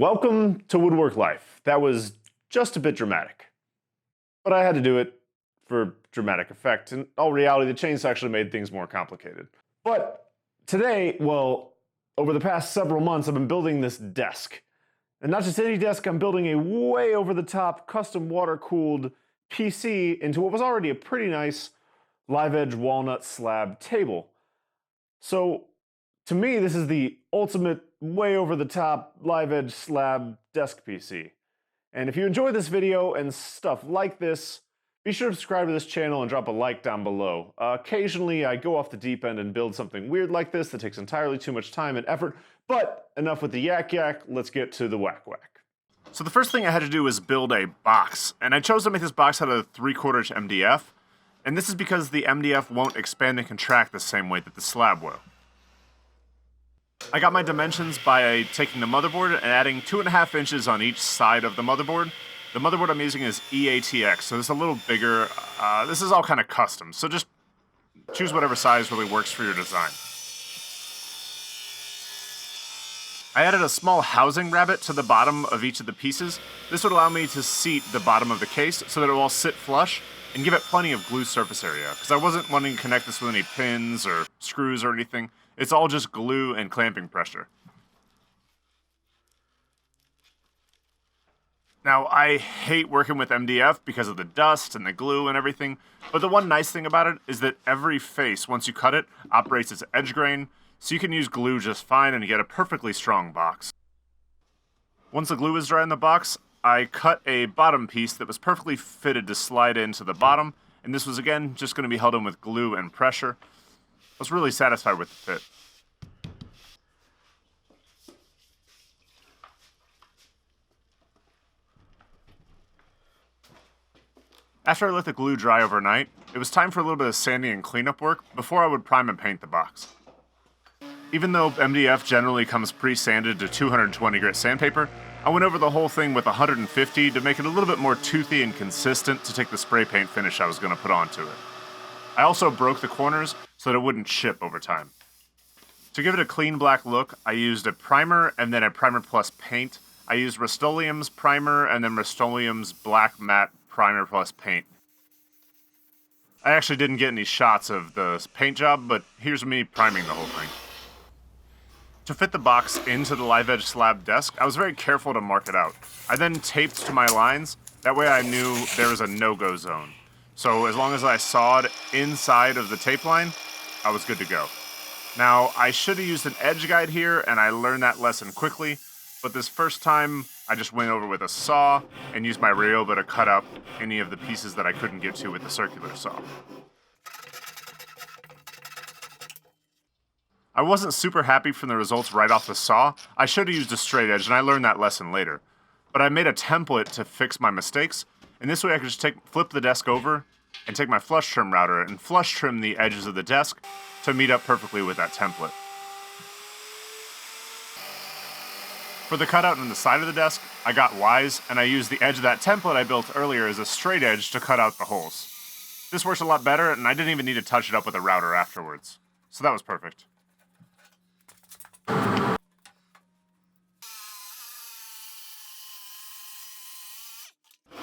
welcome to Wood.Work.LIFE. That was just a bit dramatic. But I had to do it for dramatic effect. In all reality, the chains actually made things more complicated. But today, well, over the past several months, I've been building this desk. And not just any desk, I'm building a way over-the-top, custom water-cooled PC into what was already a pretty nice live-edge walnut slab table. So, to me, this is the ultimate way over-the-top live-edge slab desk PC. And if you enjoy this video and stuff like this, be sure to subscribe to this channel and drop a like down below. Occasionally, I go off the deep end and build something weird like this that takes entirely too much time and effort, but enough with the yak, let's get to the whack. So the first thing I had to do was build a box, and I chose to make this box out of 3/4 MDF, and this is because the MDF won't expand and contract the same way that the slab will. I got my dimensions by taking the motherboard and adding 2.5 inches on each side of the motherboard. The motherboard I'm using is EATX, so it's a little bigger. This is all kind of custom, so just choose whatever size really works for your design. I added a small housing rabbet to the bottom of each of the pieces. This would allow me to seat the bottom of the case so that it will all sit flush and give it plenty of glue surface area, because I wasn't wanting to connect this with any pins or screws or anything. It's all just glue and clamping pressure. Now, I hate working with MDF because of the dust and the glue and everything, but the one nice thing about it is that every face, once you cut it, operates as edge grain, so you can use glue just fine and you get a perfectly strong box. Once the glue was dry in the box, I cut a bottom piece that was perfectly fitted to slide into the bottom, and this was again just going to be held in with glue and pressure. I was really satisfied with the fit. After I let the glue dry overnight, it was time for a little bit of sanding and cleanup work before I would prime and paint the box. Even though MDF generally comes pre-sanded to 220 grit sandpaper, I went over the whole thing with 150 to make it a little bit more toothy and consistent to take the spray paint finish I was going to put onto it. I also broke the corners so that it wouldn't chip over time. To give it a clean black look, I used a primer and then a primer plus paint. I used Rust-Oleum's primer and then Rust-Oleum's black matte primer plus paint. I actually didn't get any shots of the paint job, but here's me priming the whole thing. To fit the box into the live edge slab desk, I was very careful to mark it out. I then taped to my lines, that way I knew there was a no-go zone. So as long as I sawed inside of the tape line, I was good to go. Now, I should have used an edge guide here, and I learned that lesson quickly, but this first time, I just went over with a saw and used my Ryobi to cut up any of the pieces that I couldn't get to with the circular saw. I wasn't super happy from the results right off the saw. I should have used a straight edge, and I learned that lesson later. But I made a template to fix my mistakes, and this way I could just flip the desk over and take my flush trim router and flush trim the edges of the desk to meet up perfectly with that template. For the cutout on the side of the desk, I got wise, and I used the edge of that template I built earlier as a straight edge to cut out the holes. This works a lot better, and I didn't even need to touch it up with a router afterwards. So that was perfect.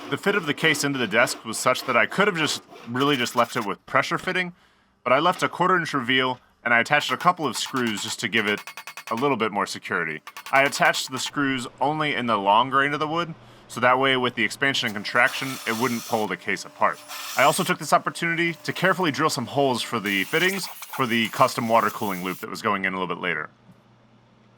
The fit of the case into the desk was such that I could have just left it with pressure fitting, but I left a 1/4 inch reveal and I attached a couple of screws just to give it a little bit more security. I attached the screws only in the long grain of the wood, so that way with the expansion and contraction, it wouldn't pull the case apart. I also took this opportunity to carefully drill some holes for the fittings for the custom water cooling loop that was going in a little bit later.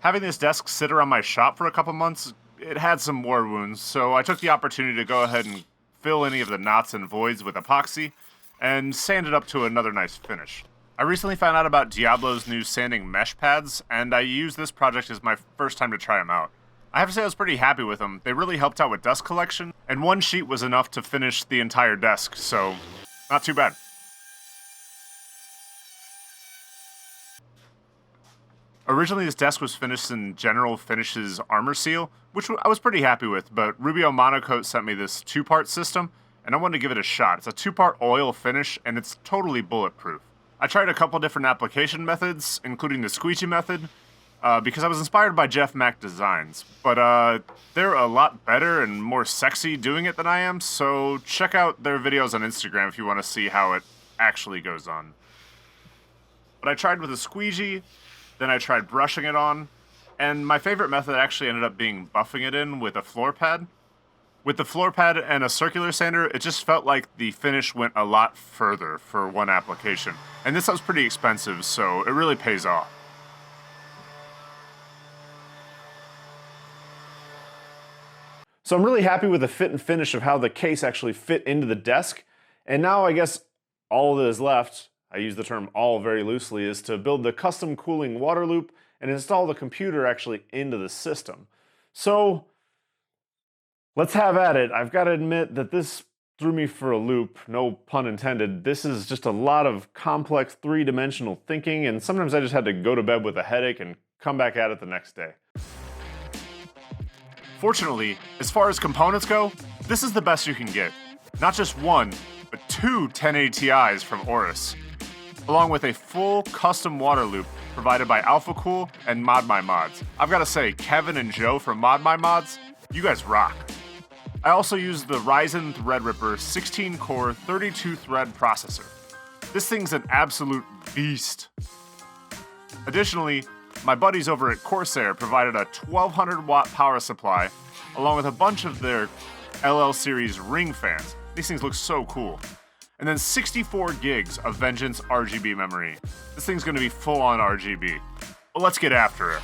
Having this desk sit around my shop for a couple months, it had some war wounds, so I took the opportunity to go ahead and fill any of the knots and voids with epoxy and sand it up to another nice finish. I recently found out about Diablo's new sanding mesh pads, and I used this project as my first time to try them out. I have to say I was pretty happy with them. They really helped out with dust collection, and one sheet was enough to finish the entire desk, so not too bad. Originally, this desk was finished in General Finishes Armor Seal, which I was pretty happy with, but Rubio Monocoat sent me this 2-part system, and I wanted to give it a shot. It's a 2-part oil finish, and it's totally bulletproof. I tried a couple different application methods, including the squeegee method, because I was inspired by Jeff Mack designs, but they're a lot better and more sexy doing it than I am, so check out their videos on Instagram if you want to see how it actually goes on. But I tried with a squeegee, then I tried brushing it on, and my favorite method actually ended up being buffing it in with a floor pad. With the floor pad and a circular sander, it just felt like the finish went a lot further for one application. And this was pretty expensive, so it really pays off. So I'm really happy with the fit and finish of how the case actually fit into the desk. And now I guess all that is left, I use the term all very loosely, is to build the custom cooling water loop and install the computer actually into the system. So let's have at it. I've got to admit that this threw me for a loop, no pun intended. This is just a lot of complex three-dimensional thinking, and sometimes I just had to go to bed with a headache and come back at it the next day. Fortunately, as far as components go, this is the best you can get. Not just one, but two 1080 Ti's from Aorus, along with a full custom water loop provided by Alphacool and ModMyMods. I've got to say, Kevin and Joe from ModMyMods, you guys rock. I also used the Ryzen Threadripper 16-core 32-thread processor. This thing's an absolute beast. Additionally, my buddies over at Corsair provided a 1200-watt power supply, along with a bunch of their LL series ring fans. These things look so cool. And then 64 gigs of Vengeance RGB memory. This thing's gonna be full-on RGB. Well, let's get after it.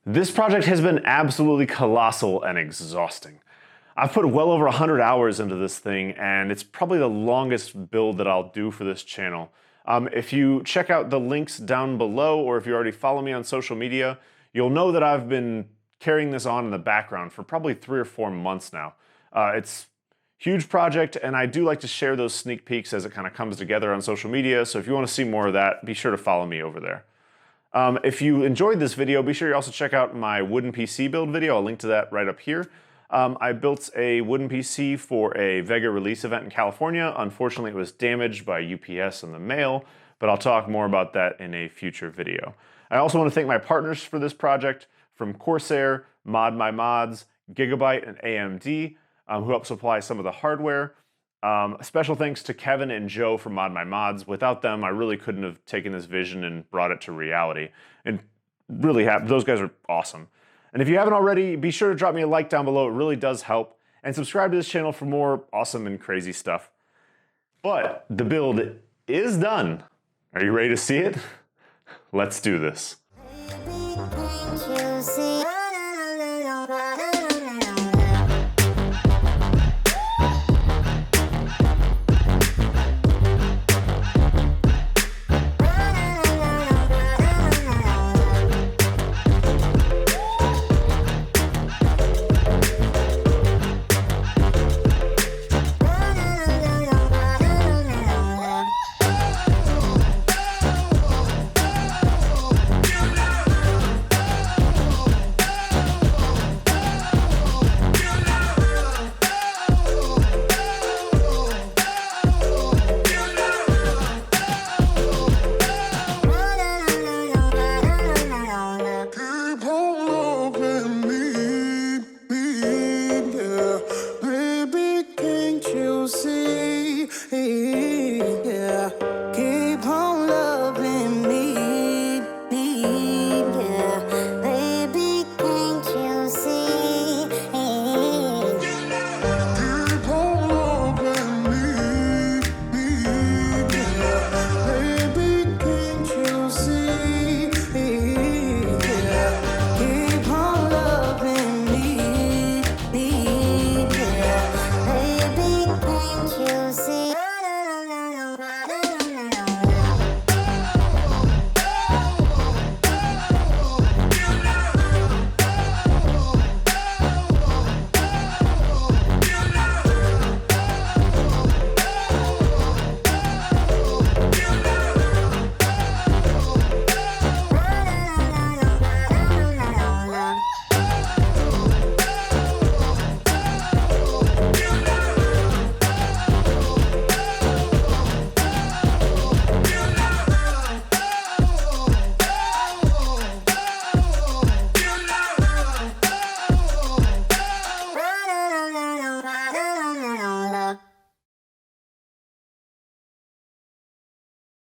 This project has been absolutely colossal and exhausting. I've put well over 100 hours into this thing, and it's probably the longest build that I'll do for this channel. If you check out the links down below, or if you already follow me on social media, you'll know that I've been carrying this on in the background for probably 3 or 4 months now. It's a huge project, and I do like to share those sneak peeks as it kind of comes together on social media, so if you want to see more of that, be sure to follow me over there. If you enjoyed this video, be sure you also check out my wooden PC build video. I'll link to that right up here. I built a wooden PC for a Vega release event in California. Unfortunately, it was damaged by UPS in the mail, but I'll talk more about that in a future video. I also want to thank my partners for this project from Corsair, ModMyMods, Gigabyte, and AMD, who helped supply some of the hardware. Special thanks to Kevin and Joe from ModMyMods. Without them, I really couldn't have taken this vision and brought it to reality. And really happy, those guys are awesome. And if you haven't already, be sure to drop me a like down below. It really does help. And subscribe to this channel for more awesome and crazy stuff. But the build is done. Are you ready to see it? Let's do this. Baby, can't you see?